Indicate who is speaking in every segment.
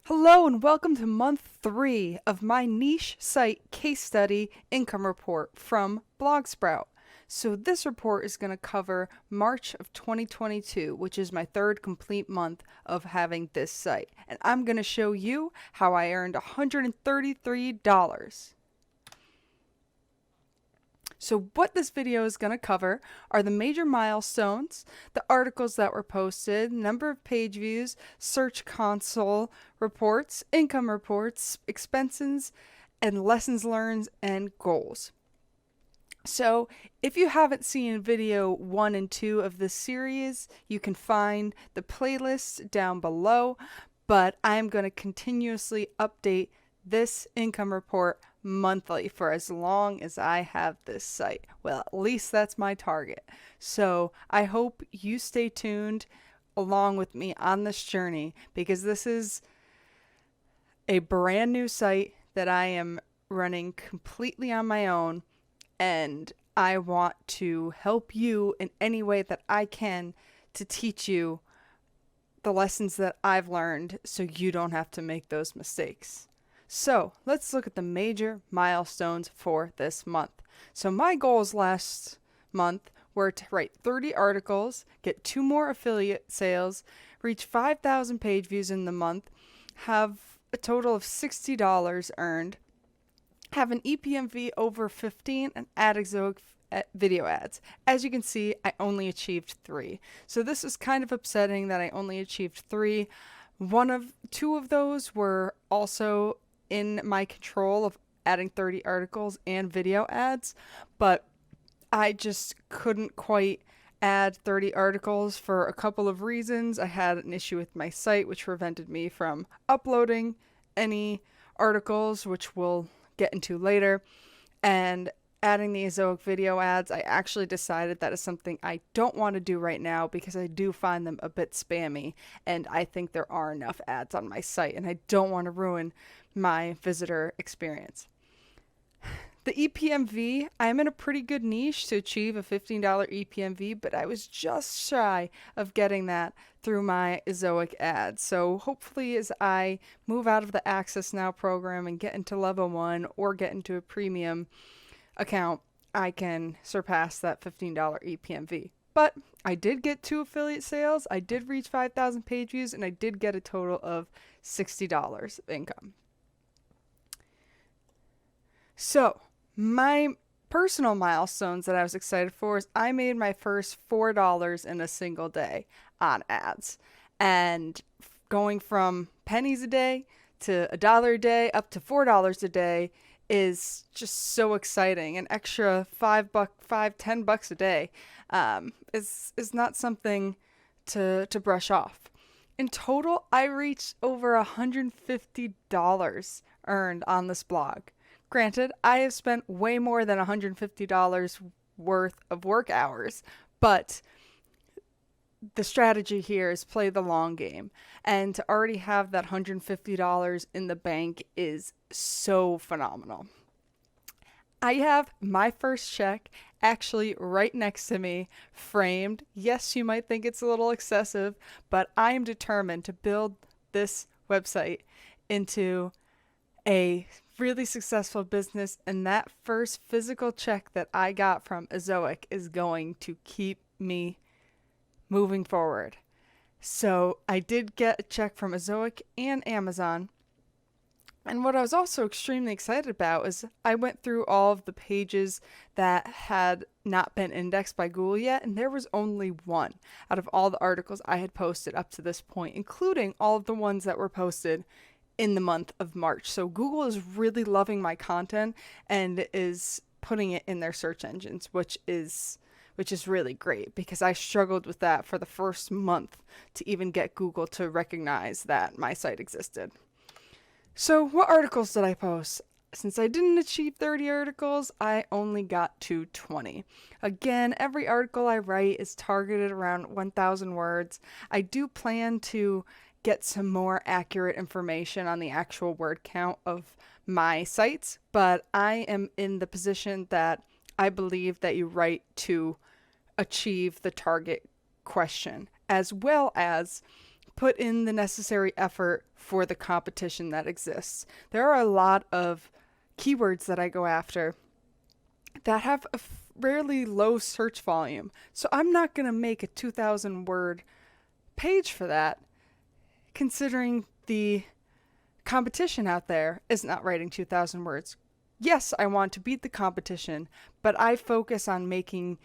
Speaker 1: Hello and welcome to month 3 of my niche site case study income report from Blogsprout. So this report is going to cover March of 2022, which is my third complete month of having this site. And I'm going to show you how I earned $133. So what this video is going to cover are the major milestones, the articles that were posted, number of page views, search console reports, income reports, expenses, and lessons learned and goals. So if you haven't seen video 1 and 2 of this series, you can find the playlist down below, but I'm going to continuously update this income report monthly for as long as I have this site. Well, at least that's my target. So I hope you stay tuned along with me on this journey, because this is a brand new site that I am running completely on my own, and I want to help you in any way that I can to teach you the lessons that I've learned so you don't have to make those mistakes. So let's look at the major milestones for this month. So my goals last month were to write 30 articles, get 2 more affiliate sales, reach 5,000 page views in the month, have a total of $60 earned, have an EPMV over 15, and add EZOIC video ads. As you can see, I only achieved 3. So this is kind of upsetting that I only achieved 3. 2 of those were also in my control of adding 30 articles and video ads, but I just couldn't quite add 30 articles for a couple of reasons. I had an issue with my site which prevented me from uploading any articles, which we'll get into later, and adding the EZOIC video ads, I actually decided that is something I don't want to do right now because I do find them a bit spammy, and I think there are enough ads on my site, and I don't want to ruin my visitor experience. The EPMV, I'm in a pretty good niche to achieve a $15 EPMV, but I was just shy of getting that through my EZOIC ads. So hopefully as I move out of the Access Now program and get into level 1 or get into a premium account, I can surpass that $15 EPMV. But I did get 2 affiliate sales, I did reach 5,000 page views, and I did get a total of $60 of income. So my personal milestones that I was excited for is I made my first $4 in a single day on ads, and going from pennies a day to $1 a day up to $4 a day is just so exciting. An extra $10 a day is not something to brush off. In total, I reached over $150 earned on this blog. Granted, I have spent way more than $150 worth of work hours, but the strategy here is play the long game, and to already have that $150 in the bank is so phenomenal. I have my first check actually right next to me, framed. Yes, you might think it's a little excessive, but I am determined to build this website into a really successful business, and that first physical check that I got from EZOIC is going to keep me moving forward. So I did get a check from EZOIC and Amazon. And what I was also extremely excited about is I went through all of the pages that had not been indexed by Google yet, and there was only 1 out of all the articles I had posted up to this point, including all of the ones that were posted in the month of March. So Google is really loving my content and is putting it in their search engines, which is really great, because I struggled with that for the first month to even get Google to recognize that my site existed. So what articles did I post? Since I didn't achieve 30 articles, I only got to 20. Again, every article I write is targeted around 1,000 words. I do plan to get some more accurate information on the actual word count of my sites, but I am in the position that I believe that you write to achieve the target question, as well as put in the necessary effort for the competition that exists. There are a lot of keywords that I go after that have a fairly low search volume. So I'm not going to make a 2,000 word page for that, considering the competition out there is not writing 2,000 words. Yes, I want to beat the competition, but I focus on making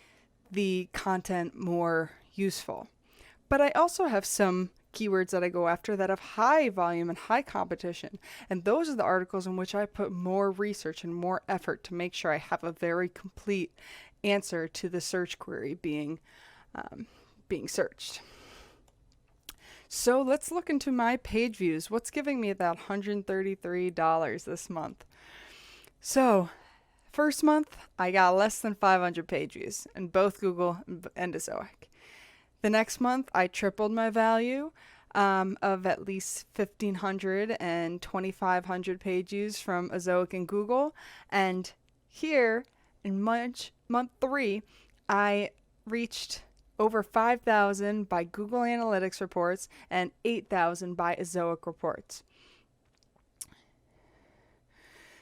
Speaker 1: the content more useful. But I also have some keywords that I go after that have high volume and high competition. And those are the articles in which I put more research and more effort to make sure I have a very complete answer to the search query being searched. So let's look into my page views. What's giving me that $133 this month? So first month, I got less than 500 page views in both Google and EZOIC. The next month, I tripled my value of at least 1,500 and 2,500 page views from EZOIC and Google. And here in month 3, I reached over 5,000 by Google Analytics reports and 8,000 by EZOIC reports.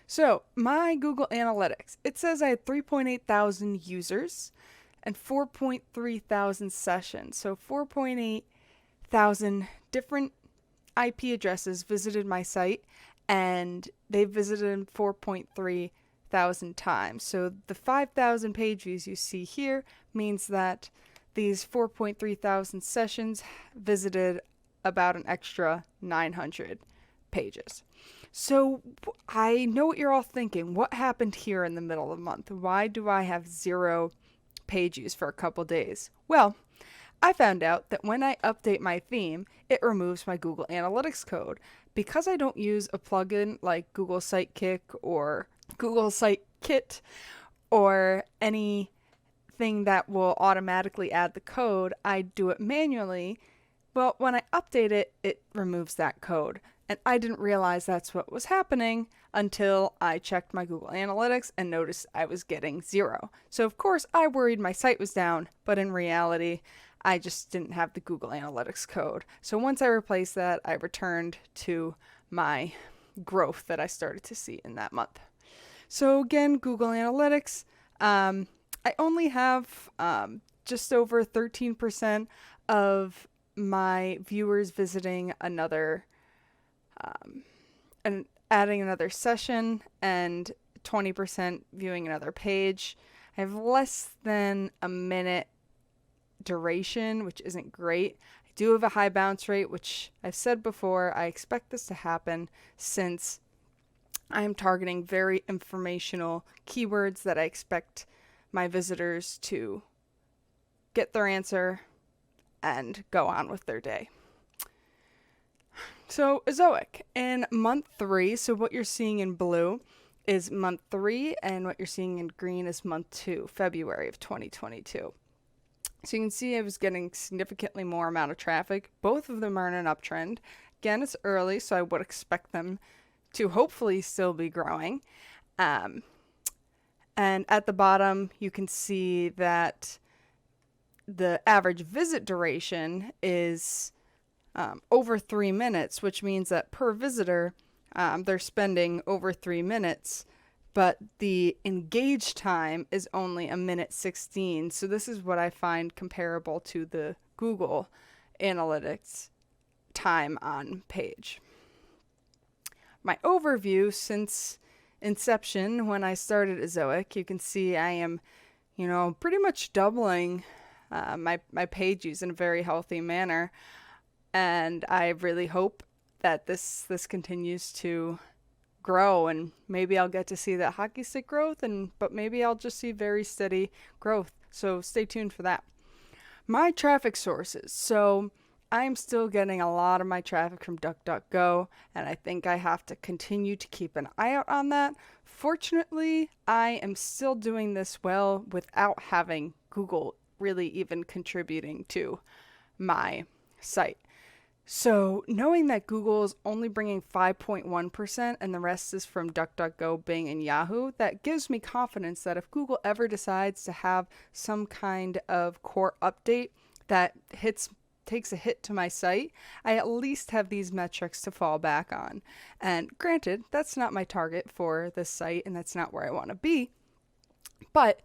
Speaker 1: So my Google Analytics, it says I had 3.8 thousand users and 4.3 thousand sessions. So 4.8 thousand different IP addresses visited my site, and they visited 4.3 thousand times. So the 5,000 page views you see here means that these 4.3 thousand sessions visited about an extra 900 pages. So I know what you're all thinking. What happened here in the middle of the month? Why do I have 0 page views for a couple days? Well, I found out that when I update my theme, it removes my Google Analytics code. Because I don't use a plugin like Google Sidekick or Google Sitekit or anything that will automatically add the code, I do it manually. Well, when I update it, it removes that code. And I didn't realize that's what was happening until I checked my Google Analytics and noticed I was getting 0. So of course I worried my site was down, but in reality, I just didn't have the Google Analytics code. So once I replaced that, I returned to my growth that I started to see in that month. So again, Google Analytics, I only have just over 13% of my viewers visiting another and adding another session, and 20% viewing another page. I have less than a minute duration, which isn't great. I do have a high bounce rate, which I've said before. I expect this to happen since I'm targeting very informational keywords that I expect my visitors to get their answer and go on with their day. So EZOIC in month 3, so what you're seeing in blue is month 3, and what you're seeing in green is month 2, February of 2022. So you can see I was getting significantly more amount of traffic. Both of them are in an uptrend. Again, it's early, so I would expect them to hopefully still be growing. And at the bottom, you can see that the average visit duration is over 3 minutes, which means that per visitor, they're spending over 3 minutes, but the engage time is only 1:16. So this is what I find comparable to the Google Analytics time on page. My overview since inception, when I started EZOIC, you can see I am, pretty much doubling my page views in a very healthy manner. And I really hope that this continues to grow, and maybe I'll get to see that hockey stick growth, but maybe I'll just see very steady growth. So stay tuned for that. My traffic sources. So I'm still getting a lot of my traffic from DuckDuckGo, and I think I have to continue to keep an eye out on that. Fortunately, I am still doing this well without having Google really even contributing to my site. So knowing that Google is only bringing 5.1% and the rest is from DuckDuckGo, Bing, and Yahoo, that gives me confidence that if Google ever decides to have some kind of core update that hits takes a hit to my site, I at least have these metrics to fall back on. And granted, that's not my target for this site and that's not where I want to be, but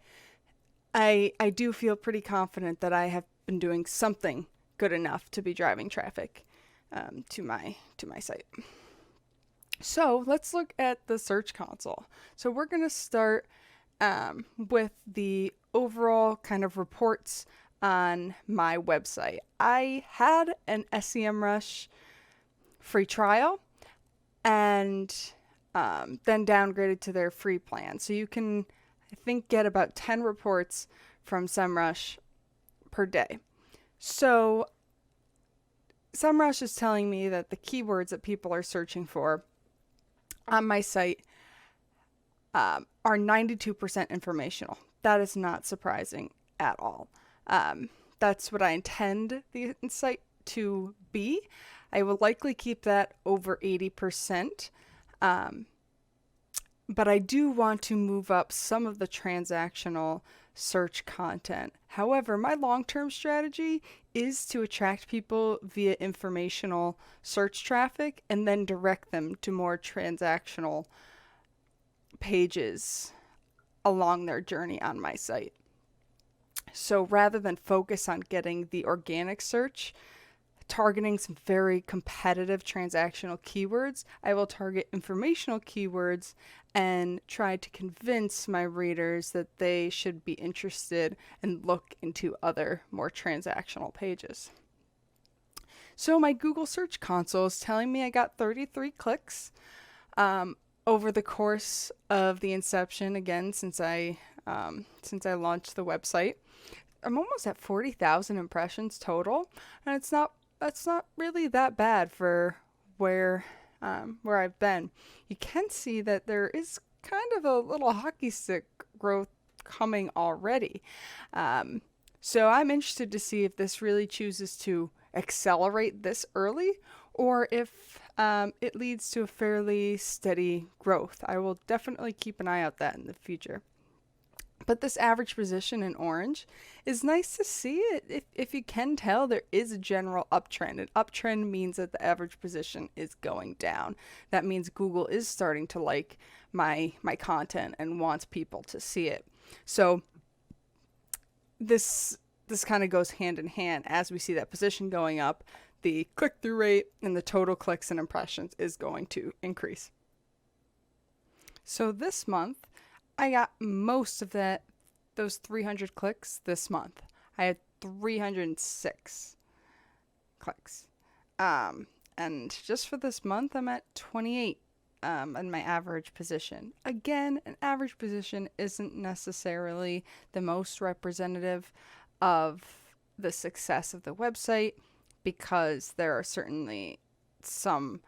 Speaker 1: I do feel pretty confident that I have been doing something good enough to be driving traffic to my site. So let's look at the Search Console. So we're going to start with the overall kind of reports on my website. I had an SEMrush free trial and then downgraded to their free plan. So you can, I think, get about 10 reports from SEMrush per day. So SEMrush is telling me that the keywords that people are searching for on my site are 92% informational. That is not surprising at all. That's what I intend the site to be. I will likely keep that over 80%. But I do want to move up some of the transactional search content. However, my long-term strategy is to attract people via informational search traffic and then direct them to more transactional pages along their journey on my site. So rather than focus on getting the organic search, targeting some very competitive transactional keywords, I will target informational keywords and try to convince my readers that they should be interested and look into other more transactional pages. So my Google Search Console is telling me I got 33 clicks over the course of the inception, again, since I launched the website. I'm almost at 40,000 impressions total, and that's not really that bad for where I've been. You can see that there is kind of a little hockey stick growth coming already. So I'm interested to see if this really chooses to accelerate this early or if it leads to a fairly steady growth. I will definitely keep an eye out that in the future. But this average position in orange is nice to see it. If you can tell, there is a general uptrend. An uptrend means that the average position is going down. That means Google is starting to like my content and wants people to see it. So this kind of goes hand in hand. As we see that position going up, the click-through rate and the total clicks and impressions is going to increase. So this month, I got most of those 300 clicks this month. I had 306 clicks. And just for this month, I'm at 28 in my average position. Again, an average position isn't necessarily the most representative of the success of the website because there are certainly some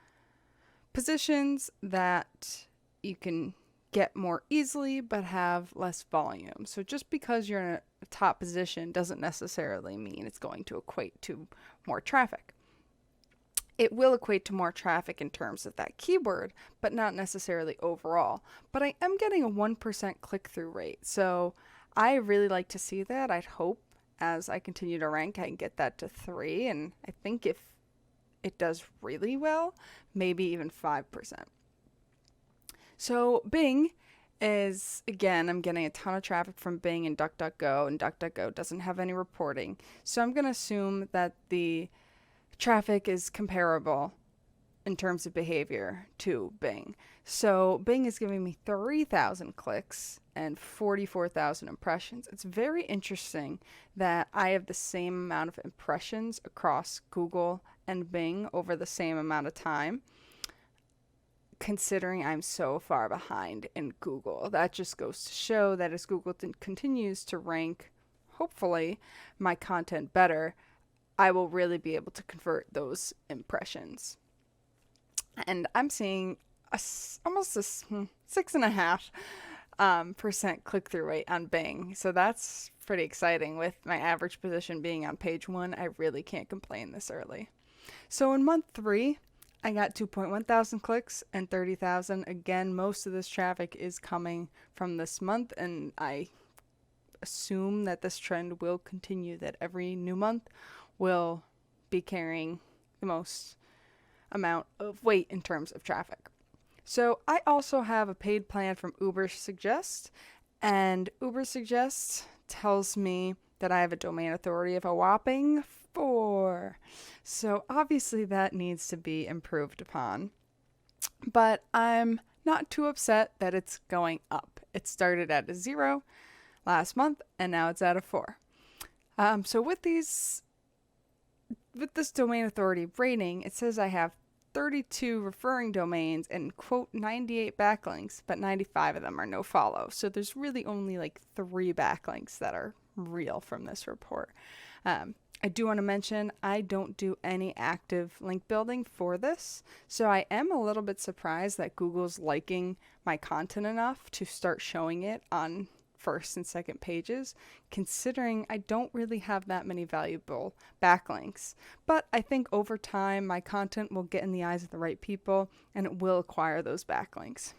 Speaker 1: positions that you can get more easily but have less volume. So just because you're in a top position doesn't necessarily mean it's going to equate to more traffic. It will equate to more traffic in terms of that keyword, but not necessarily overall. But I am getting a 1% click-through rate. So I really like to see that. I'd hope as I continue to rank, I can get that to 3. And I think if it does really well, maybe even 5%. So Bing is, again, I'm getting a ton of traffic from Bing and DuckDuckGo, and DuckDuckGo doesn't have any reporting. So I'm going to assume that the traffic is comparable in terms of behavior to Bing. So Bing is giving me 3,000 clicks and 44,000 impressions. It's very interesting that I have the same amount of impressions across Google and Bing over the same amount of time, considering I'm so far behind in Google. That just goes to show that as Google continues to rank, hopefully, my content better, I will really be able to convert those impressions. And I'm seeing almost a 6.5% click-through rate on Bing. So that's pretty exciting. With my average position being on page 1, I really can't complain this early. So in month 3, I got 2.1 thousand clicks and 30,000. Again, most of this traffic is coming from this month, and I assume that this trend will continue, that every new month will be carrying the most amount of weight in terms of traffic. So I also have a paid plan from Uber Suggest, and Uber Suggest tells me that I have a domain authority of a whopping 4. So obviously that needs to be improved upon. But I'm not too upset that it's going up. It started at a 0 last month, and now it's at a 4. So with this domain authority rating, it says I have 32 referring domains and quote 98 backlinks, but 95 of them are no follow. So there's really only like 3 backlinks that are real from this report. I do want to mention I don't do any active link building for this, so I am a little bit surprised that Google's liking my content enough to start showing it on first and second pages, considering I don't really have that many valuable backlinks. But I think over time my content will get in the eyes of the right people and it will acquire those backlinks.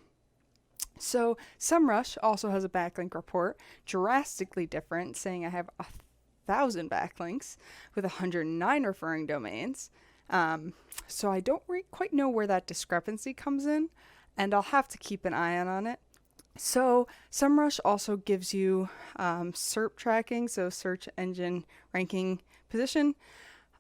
Speaker 1: So SEMrush also has a backlink report, drastically different, saying I have 1,000 backlinks with 109 referring domains. So I don't quite know where that discrepancy comes in, and I'll have to keep an eye on it. So SEMrush also gives you SERP tracking, so search engine ranking position.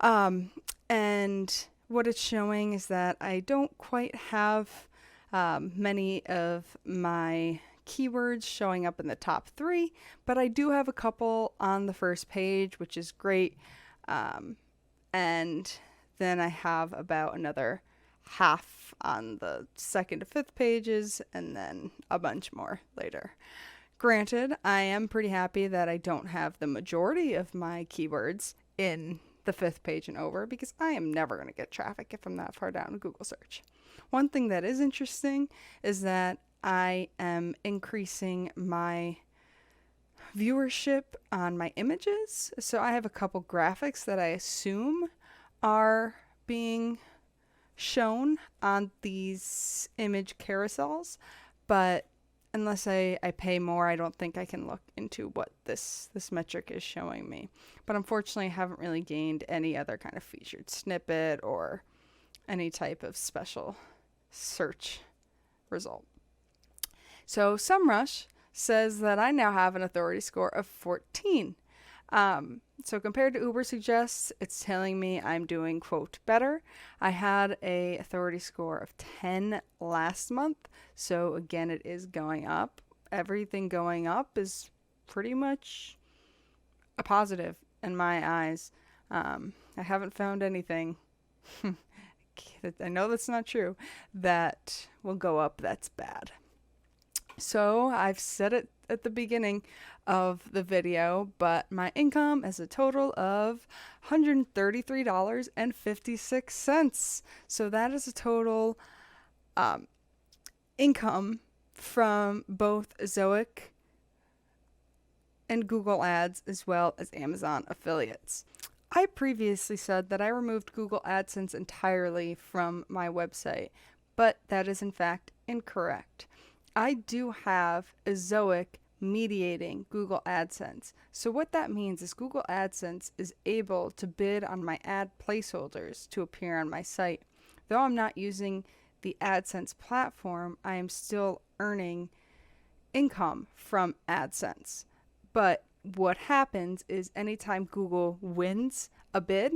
Speaker 1: And what it's showing is that I don't quite have many of my keywords showing up in the top 3, but I do have a couple on the first page, which is great. And then I have about another half on the 2nd to 5th pages, and then a bunch more later. Granted, I am pretty happy that I don't have the majority of my keywords in the 5th page and over, because I am never going to get traffic if I'm that far down in Google search. One thing that is interesting is that I am increasing my viewership on my images. So I have a couple graphics that I assume are being shown on these image carousels, but unless I pay more, I don't think I can look into what this metric is showing me. But unfortunately, I haven't really gained any other kind of featured snippet or any type of special search result. So SEMrush says that I now have an authority score of 14. So compared to Uber Suggests, it's telling me I'm doing, quote, better. I had a authority score of 10 last month, so again, it is going up. Everything going up is pretty much a positive in my eyes. I haven't found anything, I know that's not true, that will go up that's bad. So I've said it at the beginning of the video, but my income is a total of $133.56. So that is a total income from both EZOIC and Google Ads, as well as Amazon affiliates. I previously said that I removed Google AdSense entirely from my website, but that is in fact incorrect. I do have EZOIC mediating Google AdSense. So what that means is Google AdSense is able to bid on my ad placeholders to appear on my site. Though I'm not using the AdSense platform, I am still earning income from AdSense. But what happens is anytime Google wins a bid,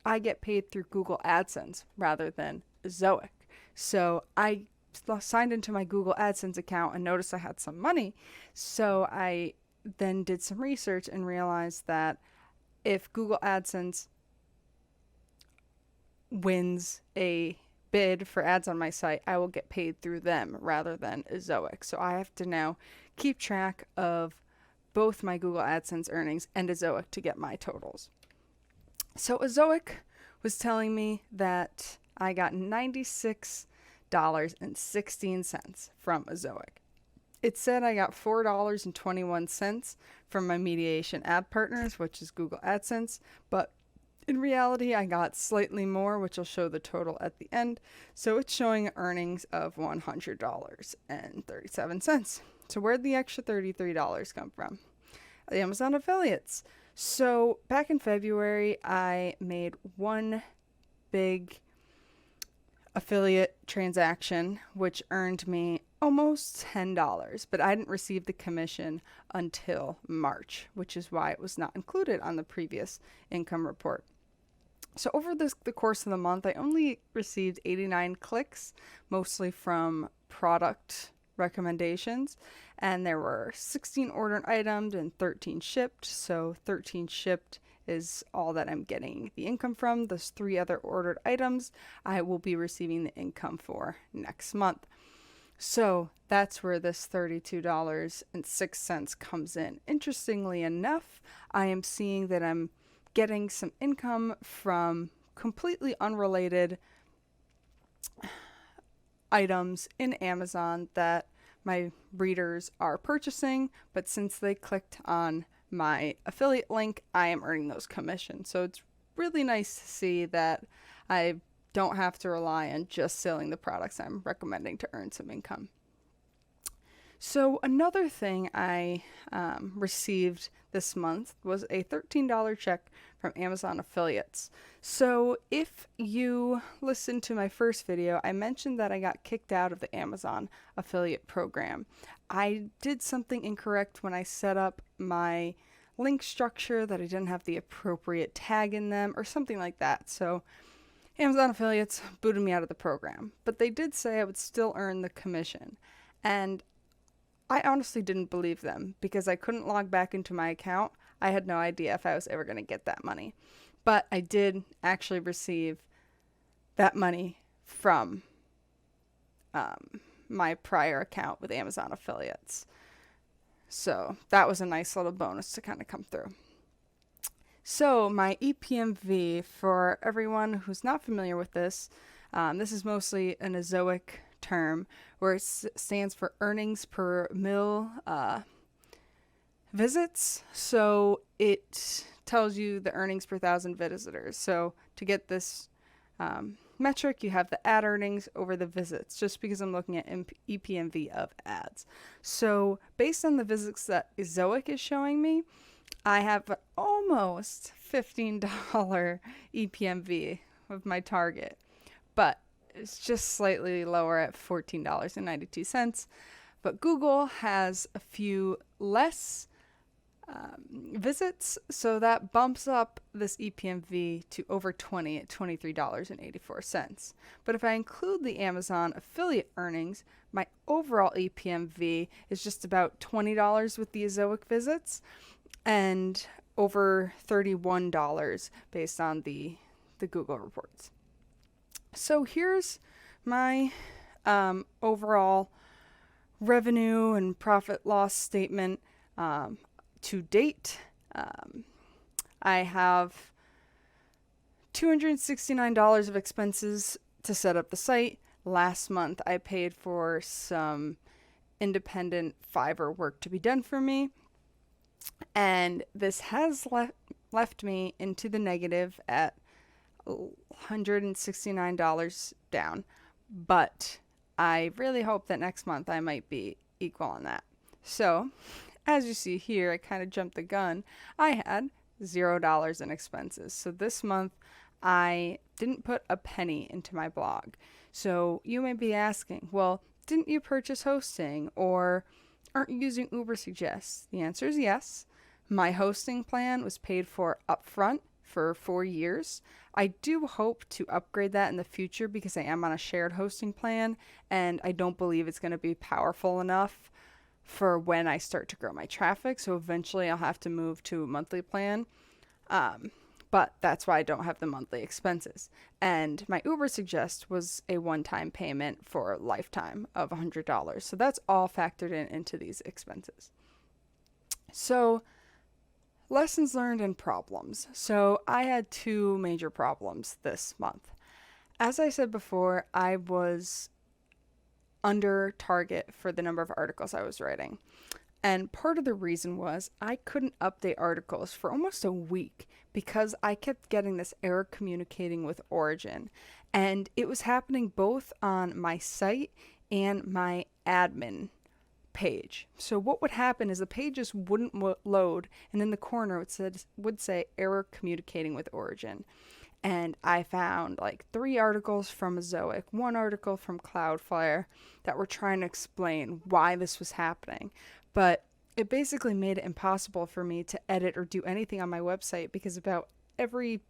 Speaker 1: I get paid through Google AdSense rather than EZOIC. So I signed into my Google AdSense account and noticed I had some money. So I then did some research and realized that if Google AdSense wins a bid for ads on my site, I will get paid through them rather than EZOIC. So I have to now keep track of both my Google AdSense earnings and EZOIC to get my totals. So EZOIC was telling me that I got $96.16 from EZOIC. It said I got $4.21 from my mediation ad partners, which is Google AdSense, but in reality, I got slightly more, which will show the total at the end. So it's showing earnings of $100.37. So where'd the extra $33 come from? The Amazon affiliates. So back in February, I made one big affiliate transaction, which earned me almost $10, but I didn't receive the commission until March, which is why it was not included on the previous income report. So over the course of the month, I only received 89 clicks, mostly from product recommendations, and there were 16 ordered items and 13 shipped. So 13 shipped is all that I'm getting the income from. Those 3 other ordered items I will be receiving the income for next month. So that's where this $32.06 comes in. Interestingly enough, I am seeing that I'm getting some income from completely unrelated items in Amazon that my readers are purchasing, but since they clicked on my affiliate link, I am earning those commissions. So it's really nice to see that I don't have to rely on just selling the products I'm recommending to earn some income. So another thing I received this month was a $13 check from Amazon affiliates. So if you listened to my first video, I mentioned that I got kicked out of the Amazon affiliate program. I did something incorrect when I set up my link structure, that I didn't have the appropriate tag in them or something like that. So Amazon affiliates booted me out of the program, but they did say I would still earn the commission. And I honestly didn't believe them because I couldn't log back into my account. I had no idea if I was ever going to get that money. But I did actually receive that money from my prior account with Amazon affiliates. So that was a nice little bonus to kind of come through. So my EPMV, for everyone who's not familiar with this, this is mostly an EZOIC term where it stands for earnings per mil visits. So it tells you the earnings per 1,000 visitors. So to get this metric, you have the ad earnings over the visits, just because I'm looking at EPMV of ads. So based on the visits that EZOIC is showing me, I have an almost $15 EPMV of my target, but it's just slightly lower at $14.92. But Google has a few less visits, so that bumps up this EPMV to over 20 at $23.84. But if I include the Amazon affiliate earnings, my overall EPMV is just about $20 with the EZOIC visits and over $31 based on the Google reports. So here's my overall revenue and profit loss statement to date. I have $269 of expenses to set up the site. Last month I paid for some independent Fiverr work to be done for me, and this has left me into the negative at $169 down, but I really hope that next month I might be equal on that. So as you see here, I kind of jumped the gun. I had $0 in expenses. So this month I didn't put a penny into my blog. So you may be asking, well, didn't you purchase hosting, or aren't you using Ubersuggest? The answer is yes. My hosting plan was paid for upfront for 4 years. I do hope to upgrade that in the future because I am on a shared hosting plan, and I don't believe it's going to be powerful enough for when I start to grow my traffic. So eventually I'll have to move to a monthly plan. But that's why I don't have the monthly expenses. And my Ubersuggest was a one-time payment for a lifetime of $100. So that's all factored into these expenses. So lessons learned and problems. So I had 2 major problems this month. As I said before, I was under target for the number of articles I was writing. And part of the reason was I couldn't update articles for almost a week because I kept getting this error communicating with Origin. And it was happening both on my site and my admin page. So what would happen is the page just wouldn't load, and in the corner it would say error communicating with origin. And I found like 3 articles from EZOIC, 1 article from Cloudflare that were trying to explain why this was happening. But it basically made it impossible for me to edit or do anything on my website, because about every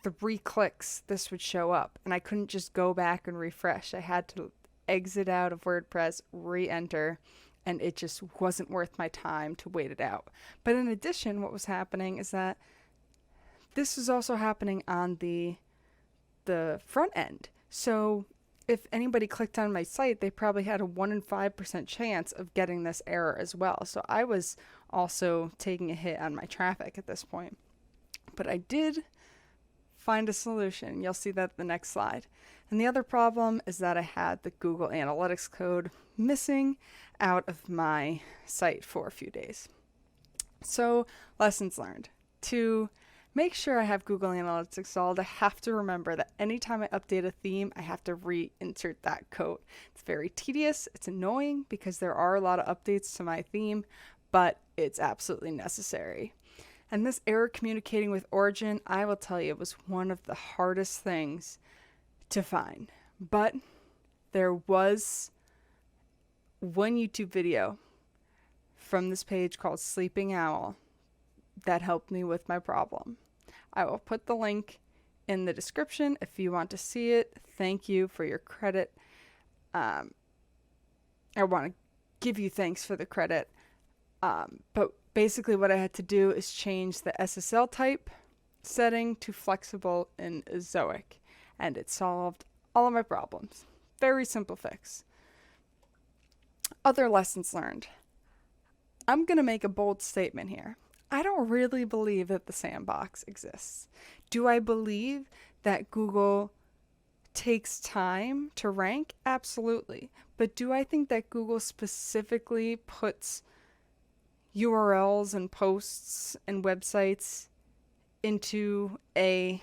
Speaker 1: 3 clicks this would show up, and I couldn't just go back and refresh. I had to exit out of WordPress, re-enter, and it just wasn't worth my time to wait it out. But in addition, what was happening is that this was also happening on the front end. So if anybody clicked on my site, they probably had a 1 in 5% chance of getting this error as well. So I was also taking a hit on my traffic at this point. But I did find a solution. You'll see that in the next slide. And the other problem is that I had the Google Analytics code missing out of my site for a few days. So, lessons learned. To make sure I have Google Analytics installed, I have to remember that anytime I update a theme, I have to re-insert that code. It's very tedious, it's annoying because there are a lot of updates to my theme, but it's absolutely necessary. And this error communicating with origin, I will tell you, was one of the hardest things to find. But there was one YouTube video from this page called Sleeping Owl that helped me with my problem. I will put the link in the description if you want to see it. Thank you for your credit. I want to give you thanks for the credit. But basically what I had to do is change the SSL type setting to flexible in EZOIC, and it solved all of my problems. Very simple fix. Other lessons learned. I'm going to make a bold statement here. I don't really believe that the sandbox exists. Do I believe that Google takes time to rank? Absolutely. But do I think that Google specifically puts URLs and posts and websites into a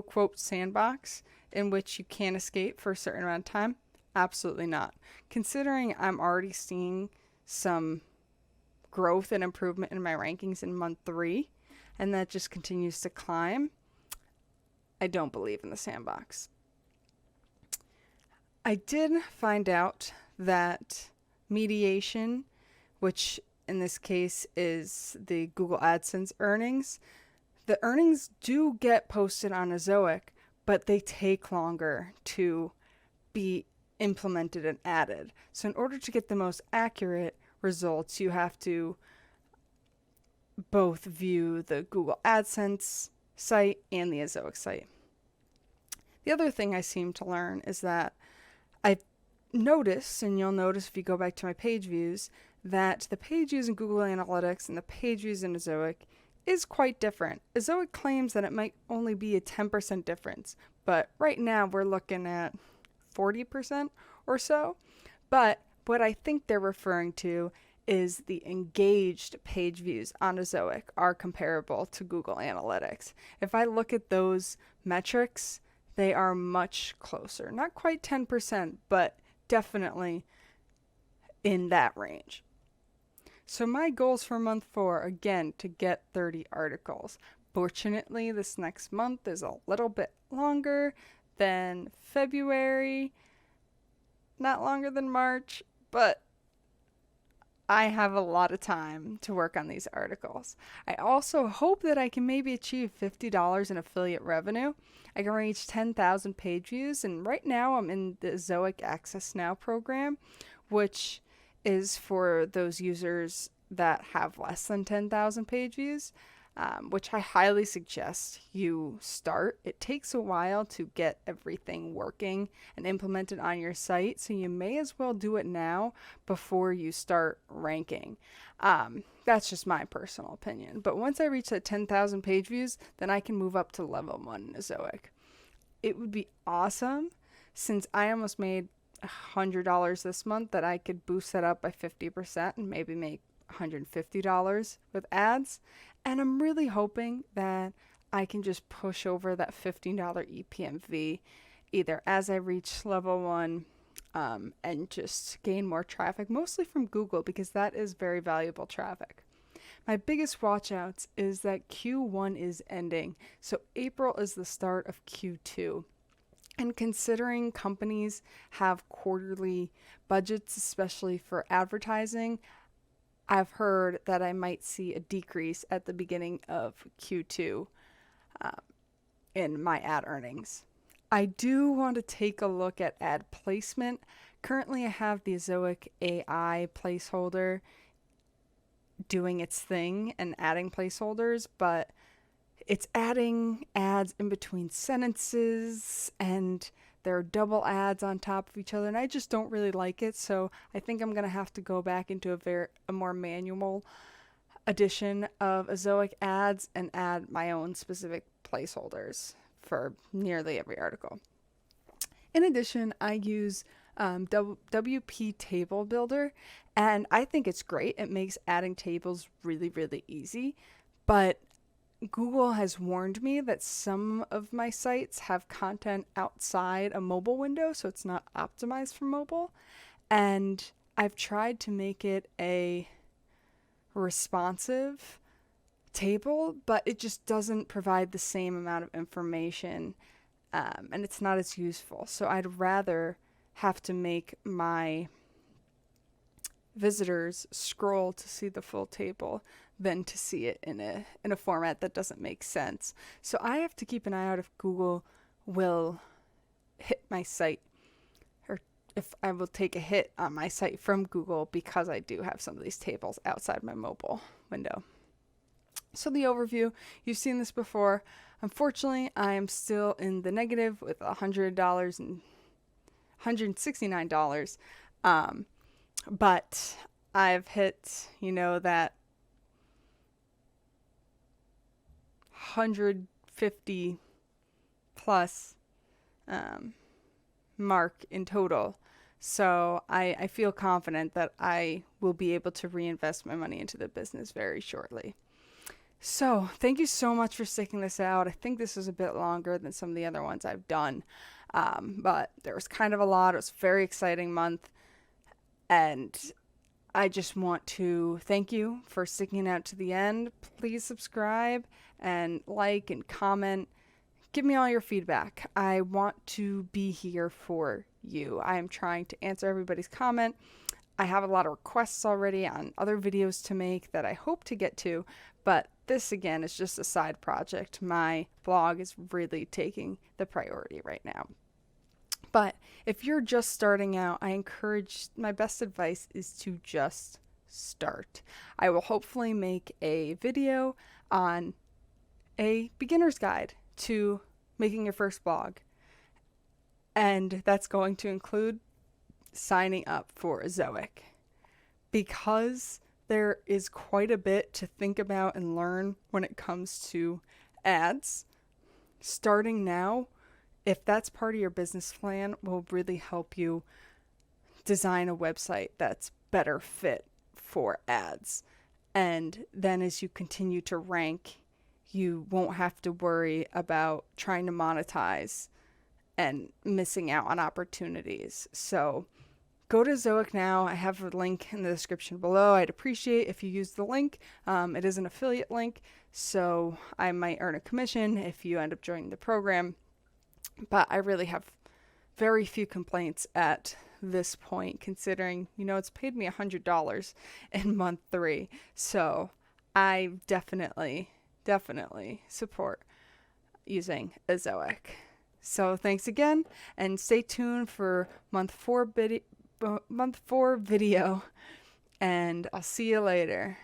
Speaker 1: quote sandbox in which you can't escape for a certain amount of time? Absolutely not. Considering I'm already seeing some growth and improvement in my rankings in month 3, and that just continues to climb, I don't believe in the sandbox. I did find out that mediation, which in this case is the Google AdSense earnings, the earnings do get posted on EZOIC, but they take longer to be implemented and added. So in order to get the most accurate results, you have to both view the Google AdSense site and the EZOIC site. The other thing I seem to learn is that I've noticed, and you'll notice if you go back to my page views, that the page views in Google Analytics and the page views in EZOIC is quite different. EZOIC claims that it might only be a 10% difference, but right now we're looking at 40% or so. But what I think they're referring to is the engaged page views on EZOIC are comparable to Google Analytics. If I look at those metrics, they are much closer. Not quite 10%, but definitely in that range. So my goals for month 4, again, to get 30 articles. Fortunately, this next month is a little bit longer than February, not longer than March, but I have a lot of time to work on these articles. I also hope that I can maybe achieve $50 in affiliate revenue. I can reach 10,000 page views, and right now I'm in the EZOIC Access Now program, which is for those users that have less than 10,000 page views, which I highly suggest you start. It takes a while to get everything working and implemented on your site, so you may as well do it now before you start ranking. That's just my personal opinion. But once I reach that 10,000 page views, then I can move up to level 1 in EZOIC. It would be awesome, since I almost made $100 this month, that I could boost that up by 50% and maybe make $150 with ads. And I'm really hoping that I can just push over that $15 EPMV either as I reach level 1 and just gain more traffic, mostly from Google, because that is very valuable traffic. My biggest watchouts is that Q1 is ending, so April is the start of Q2. And considering companies have quarterly budgets, especially for advertising, I've heard that I might see a decrease at the beginning of Q2 in my ad earnings. I do want to take a look at ad placement. Currently, I have the EZOIC AI placeholder doing its thing and adding placeholders, but it's adding ads in between sentences and there are double ads on top of each other, and I just don't really like it. So I think I'm going to have to go back into a more manual edition of EZOIC ads and add my own specific placeholders for nearly every article. In addition, I use WP Table Builder, and I think it's great. It makes adding tables really, really easy, but Google has warned me that some of my sites have content outside a mobile window, so it's not optimized for mobile. And I've tried to make it a responsive table, but it just doesn't provide the same amount of information, and it's not as useful. So I'd rather have to make my visitors scroll to see the full table than to see it in a format that doesn't make sense. So I have to keep an eye out if Google will hit my site, or if I will take a hit on my site from Google, because I do have some of these tables outside my mobile window. So the overview, you've seen this before. Unfortunately, I am still in the negative with $100 and $169. But I've hit, that 150 plus mark in total. So I feel confident that I will be able to reinvest my money into the business very shortly. So thank you so much for sticking this out. I think this is a bit longer than some of the other ones I've done. But there was kind of a lot. It was a very exciting month. And I just want to thank you for sticking out to the end. Please subscribe and like and comment. Give me all your feedback. I want to be here for you. I am trying to answer everybody's comment. I have a lot of requests already on other videos to make that I hope to get to, but this again is just a side project. My blog is really taking the priority right now. But if you're just starting out, my best advice is to just start. I will hopefully make a video on a beginner's guide to making your first blog. And that's going to include signing up for EZOIC, because there is quite a bit to think about and learn when it comes to ads. Starting now, if that's part of your business plan, will really help you design a website that's better fit for ads. And then as you continue to rank, you won't have to worry about trying to monetize and missing out on opportunities. So go to EZOIC now. I have a link in the description below. I'd appreciate if you use the link. It is an affiliate link, so I might earn a commission if you end up joining the program. But I really have very few complaints at this point, considering, it's paid me $100 in month 3. So I definitely support using EZOIC. So thanks again, and stay tuned for month 4 video, and I'll see you later.